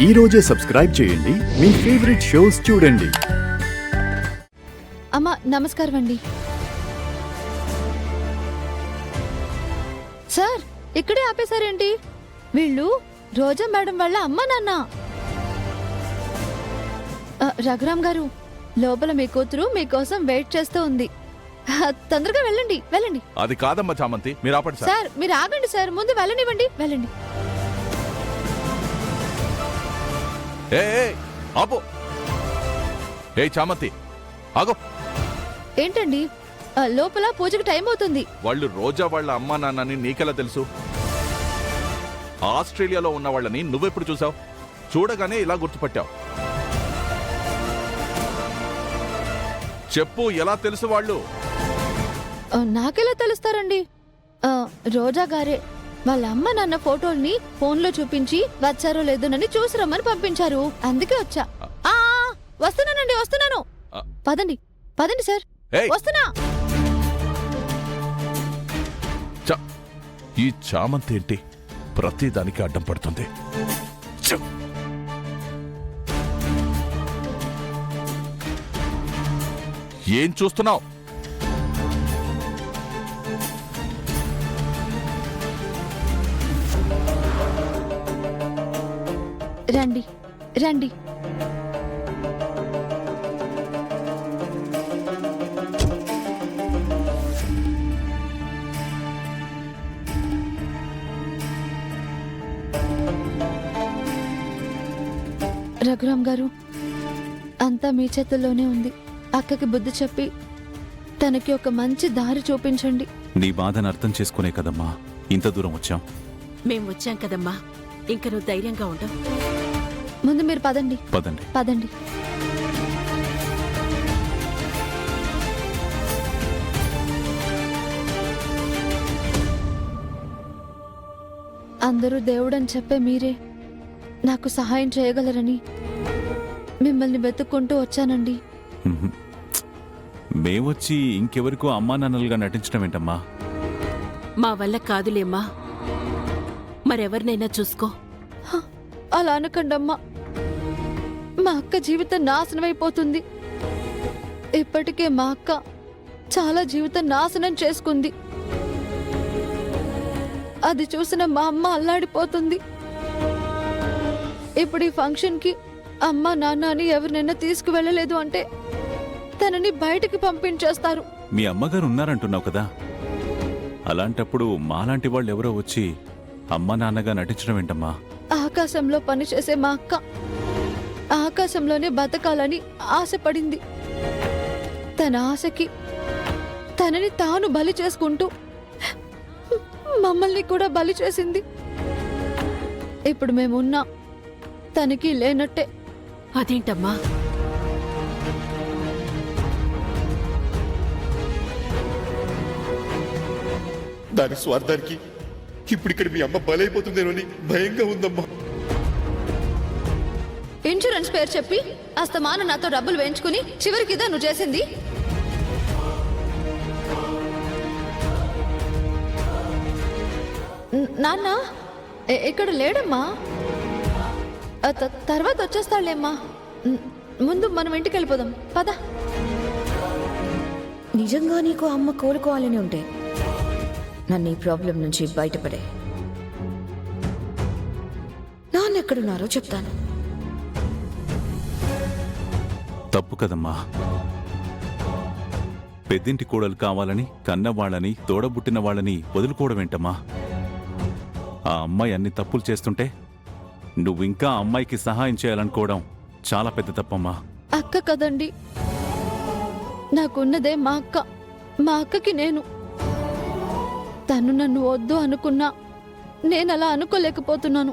ఈ రోజే సబ్స్క్రైబ్ చేయండి మీ ఫేవరెట్ షోస్ చూడండి. అమ్మా నమస్కారం అండి. సార్ ఇక్కడే ఆపేశారేంటి? వీళ్ళు రోజా మేడం వాళ్ళ అమ్మ నాన్న. రఘురామ్ గారు, లోపల మీ కూతురు మీకోసం వెయిట్ చేస్తూ ఉంది. తొందరగా వెళ్ళండి వెళ్ళండి. అది కాదమ్మా చామంతి, మీరు ఆపండి సార్. సార్ మీరు ఆగండి సార్, ముందు వెళ్ళనివ్వండి, వెళ్ళండి. ఆపు. ఏ చామంతి ఆగో. ఏంటండి, లోపల పూజకి టైం అవుతుంది. వాళ్ళు రోజా వాళ్ళ అమ్మా నాన్నని నీకెలా తెలుసు? ఆస్ట్రేలియాలో ఉన్న వాళ్ళని నువ్వెప్పుడు చూసావు? చూడగానే ఇలా గుర్తుపట్టావు. చెప్పు, ఎలా తెలుసు వాళ్ళు? నాకెలా తెలుస్తారండి? రోజా గారే వాళ్ళ అమ్మ నాన్న ఫోటోల్ని ఫోన్లో చూపించి వచ్చారో లేదోనని చూసి రమ్మని పంపించారు. అందుకే వచ్చా. వస్తున్నానండి, వస్తున్నాను. పదండి పదండి సార్, వస్తున్నా. ఈ చామంతి ఏంటి ప్రతిదానికి అడ్డం పడుతుంది? ఏం చూస్తున్నావు? రండి రండి. రఘురామ్ గారు, అంతా మీ చేతుల్లోనే ఉంది. అక్కకి బుద్ధి చెప్పి తనకి ఒక మంచి దారి చూపించండి. నీ బాధను అర్థం చేసుకునే కదమ్మా ఇంత దూరం వచ్చాం. మేం వచ్చాం కదమ్మా, ఇంక నువ్వు ధైర్యంగా ఉండవు. ముందు మీరు పదండి పదండి పదండి. అందరూ దేవుడని చెప్పే మీరే నాకు సహాయం చేయగలరని మిమ్మల్ని వెతుక్కుంటూ వచ్చానండి. మేమొచ్చి ఇంకెవరికో అమ్మా నాన్నలుగా నటించడం ఏంటమ్మా? మా వల్ల కాదులేమ్మా, మరెవరినైనా చూసుకో. అలా అనకండమ్మా, మా అక్క జీవితం నాశనం అయిపోతుంది. ఇప్పటికే మా అక్క చాలా జీవితం నాశనం చేసుకుంది. అది చూసిన మా అమ్మ అల్లాడిపోతుంది. ఇప్పుడు ఈ ఫంక్షన్కి అమ్మ నాన్న అని ఎవరినైనా తీసుకువెళ్ళలేదు అంటే తనని బయటికి పంపించేస్తారు. మీ అమ్మగారు ఉన్నారంటున్నావు కదా, అలాంటప్పుడు మాలాంటి వాళ్ళు ఎవరో వచ్చి అమ్మ నాన్నగా నటించడం ఏంటమ్మా? ఆకాశంలో పనిచేసే మా అక్క ఆకాశంలోనే బతకాలని ఆశపడింది. తన ఆశకి తనని తాను బలి చేసుకుంటూ మమ్మల్ని కూడా బలి చేసింది. ఇప్పుడు మేమున్నా తనకి లేనట్టే. అదేంటమ్మా? దాని స్వార్థానికి ఇప్పుడిక్కడ మీ అమ్మ బలైపోతుందేనని భయంగా ఉందమ్మా. ఇన్సూరెన్స్ పేరు చెప్పి అస్తమానం నాతో డబ్బులు వేయించుకుని చివరికి ఇదా నువ్వు చేసింది? నాన్న ఇక్కడ లేడమ్మా, తర్వాత వచ్చేస్తాడులేమ్మా. ముందు మనం ఇంటికి వెళ్ళిపోదాం, పద. నిజంగా నీకు అమ్మ కోలుకోవాలని ఉంటే నన్ను ఈ ప్రాబ్లం నుంచి బయటపడే. నాన్నెక్కడున్నారో చెప్తాను. తప్పు కదమ్మా. పెద్దింటి కోడలు కావాలని కన్నవాళ్ళని తోడబుట్టిన వాళ్ళని వదులుకోవడం ఏంటమ్మా? ఆ అమ్మాయి అన్ని తప్పులు చేస్తుంటే నువ్వింకా అమ్మాయికి సహాయం చేయాలనుకోవడం చాలా పెద్ద తప్పమ్మా. అక్క కదండి, నాకున్నదే మా అక్క. మా అక్కకి నేను. తను నన్ను వద్దు అనుకున్నా నేనలా అనుకోలేకపోతున్నాను.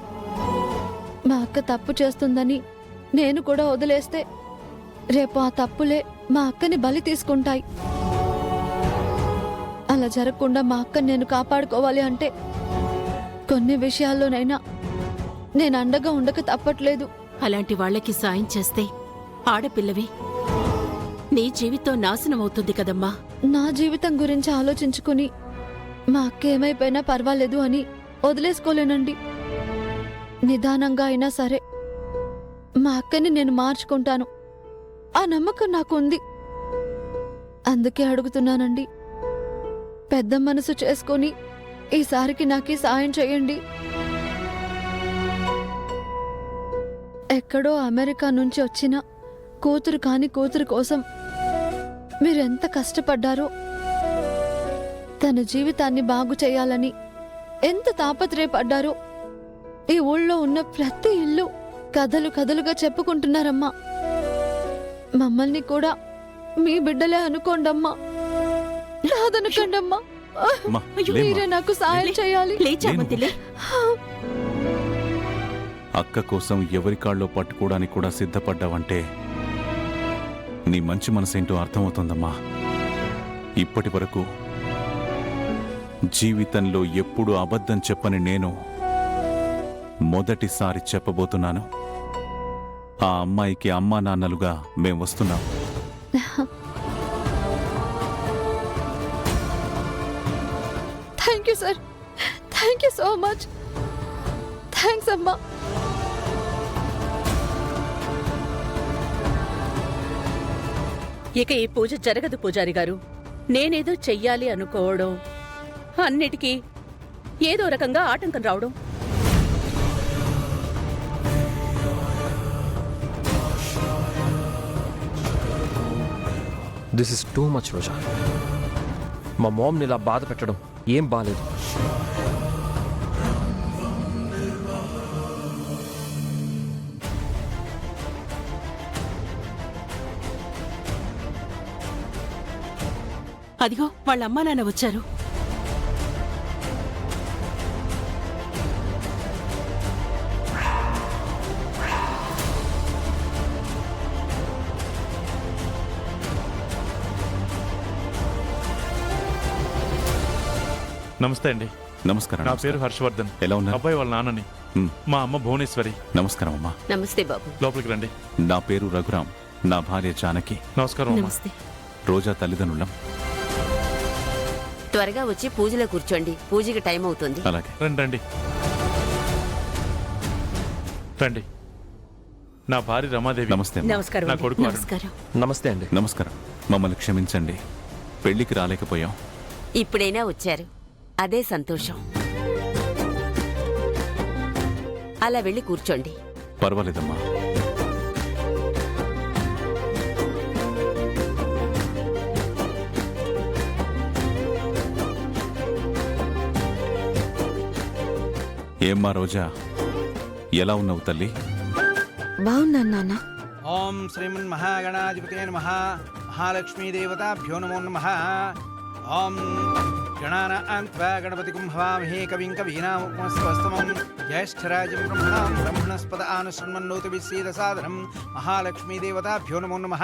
మా అక్క తప్పు చేస్తుందని నేను కూడా వదిలేస్తే రేపు ఆ తప్పులే మా అక్కని బలి తీసుకుంటాయి. అలా జరగకుండా మా అక్కని నేను కాపాడుకోవాలి అంటే కొన్ని విషయాల్లోనైనా నేను అండగా ఉండక తప్పట్లేదు. అలాంటి వాళ్ళకి సాయం చేస్తే ఆడపిల్లవి నీ జీవితం నాశనం అవుతుంది కదమ్మా. నా జీవితం గురించి ఆలోచించుకుని మా అక్క ఏమైపోయినా పర్వాలేదు అని వదిలేసుకోలేనండి. నిదానంగా అయినా సరే మా అక్కని నేను మార్చుకుంటాను. ఆ నమ్మకం నాకు ఉంది. అందుకే అడుగుతున్నానండి. పెద్ద మనసు చేసుకొని ఈసారికి నాకు సాయం చేయండి. ఎక్కడో అమెరికా నుంచి వచ్చిన కూతురు కాని కూతురు కోసం మీరెంత కష్టపడ్డారో, తన జీవితాన్ని బాగు చేయాలని ఎంత తాపత్రయపడ్డారో ఈ ఊళ్ళో ఉన్న ప్రతి ఇల్లు కథలు కథలుగా చెప్పుకుంటున్నారమ్మా. మమ్మల్ని కూడా మీ బిడ్డలే అనుకోండమ్మా, కాదనుకోండమ్మా. అమ్మా, మీరే నాకు సాయం చేయాలి. లేచామంతిలే. అక్క కోసం ఎవరి కాళ్ళో పట్టుకోవడానికి కూడా సిద్ధపడ్డావంటే నీ మంచి మనసేంటో అర్థమవుతుందమ్మా. ఇప్పటి వరకు జీవితంలో ఎప్పుడూ అబద్ధం చెప్పని నేను మొదటిసారి చెప్పబోతున్నాను. ఆ అమ్మాయికి అమ్మా నాన్నలుగా మేం వస్తున్నాం. Thank you sir, thank you so much. Thanks అమ్మా. ఇక ఈ పూజ జరగదు పూజారి గారు. నేనేదో చెయ్యాలి అనుకోవడం, అన్నిటికీ ఏదో రకంగా ఆటంకం రావడం. దిస్ ఇస్ టూ మచ్ రోజా. మా మామ్ని ఇలా బాధ పెట్టడం ఏం బాలేదు. అదిగో వాళ్ళ అమ్మా నాన్న వచ్చారు. నమస్తే అండి. నమస్కారం. నా పేరు హర్షవర్ధన్. ఎలా ఉన్నారు? అబ్బాయి వాళ్ళ నాన్నని. మా అమ్మ భువనేశ్వరి. నమస్కారం అమ్మా. నమస్తే బాబు. లోపలికి రండి. నా పేరు రఘురామ్. నా భార్య జానకి. నమస్కారం అమ్మా. నమస్తే. రోజా తల్లిదండ్రులం. త్వరగా వచ్చి పూజలో కూర్చోండి, పూజకి టైం అవుతుంది. అలాగే. రండి రండి రండి. నా భార్య రమాదేవి. నమస్తే అమ్మా. నమస్కారం. నా కొడుకు అరుణ్. నమస్కారం. నమస్తే అండి. నమస్కారం. మమ్మల్ని క్షమించండి, పెళ్లికి రాలేకపోయాం. ఇప్పుడైనా వచ్చారు, అదే సంతోషం. అలా వెళ్ళి కూర్చోండి. పర్వాలేదమ్మా. ఏమ్మా రోజా, ఎలా ఉన్నావు తల్లి? బాగున్నాను నాన్న. ఓం శ్రీమన్ మహాగణాధిపతే నమః. మహాలక్ష్మీ దేవతాభ్యో నమో నమః. ఓం గణానాం త్వా గణపతిం హవామహే కవిం కవీనాముపమస్రవస్తమం. జ్యేష్ఠరాజం బ్రహ్మణాం బ్రహ్మణస్పద ఆనశృణ్వన్నోతిభిస్సేదసాదనం. మహాలక్ష్మీ దేవతాభ్యో నమో నమః.